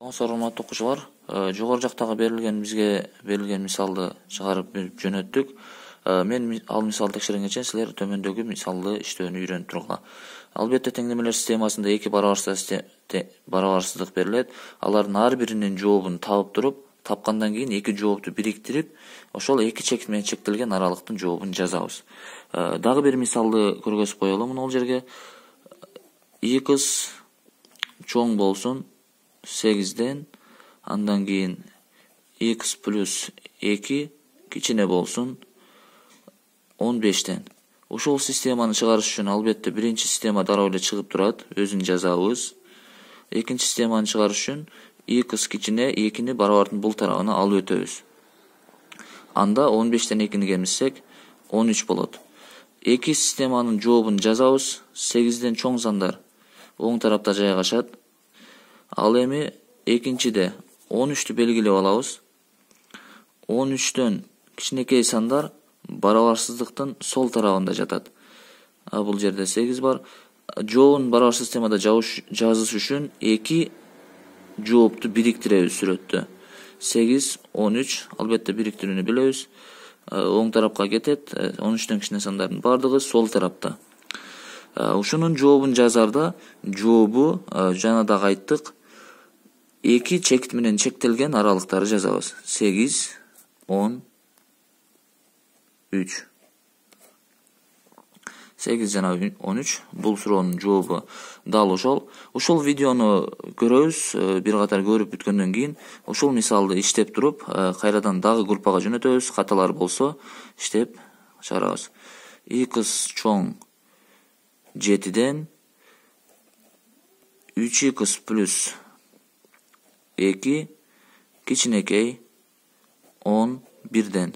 Урматтуу окуучулар, жогору жактагы бизге берилген мисалды чыгарып жөнөттүк. Мен ал мисалды текшергенге чейин силер төмөндөгү мисалды иштөөнү үйрөнүп тургула. Албетте теңдемелер системасында эки барабарсыздык берилет. Алардын ар биринин жообун табып туруп, тапкандан кийин эки жоопту бириктирип, ошол эки чек менен чектелген аралыктын жообун жазабыз. Дагы бир мисалды көргөзүп коелу мына бул жерге. X чоң болсун 8'den, andan keyin x plus 2 кичине болсун 15'ten. Ошол системаны чыгарыш үчүн албетте биринчи система дароо эле чыгып турат, өзүн жазабыз. Экинчи системаны чыгарыш үчүн x кичине 2-ни барабардын бул тарабына алып өтөбүз. Анда 15'ten 2-ни кемиссек 13 болот. Эки системанын жообун жазабыз. 8'den чоң сандар оң тарапта жайгашат. Ал эми экинчиде 13'тү белгилеп алабыз. 13'төн кичинекей сандар барабарсыздыктын сол тарабында жатат. Бул жерде 8 бар. Жообун барабарсыз системада жазыш үчүн эки жоопту бириктиребиз сүрөттө. 8, 13, албетте бириктирүүнү билебиз. Оң тарапка кетет. 13'төн кичине сандардын бардыгы сол тарапта. Ушунун жообун жазарда жообу жана дагы айттык. Эки чек менен чектелген аралыктары жазабыз. 8, 10, 3. 8 жана 13. Бул суроонун жообу дал ошол. Ошол видеону көрөбүз. Бир катар көрүп бүткөндөн кийин ошол мисалды иштеп туруп, кайрадан дагы группага жөнөтөбүз. Каталар болсо иштеп чыгарабыз. X чоң 7'den 3x plus 2 кичинекей 11'den.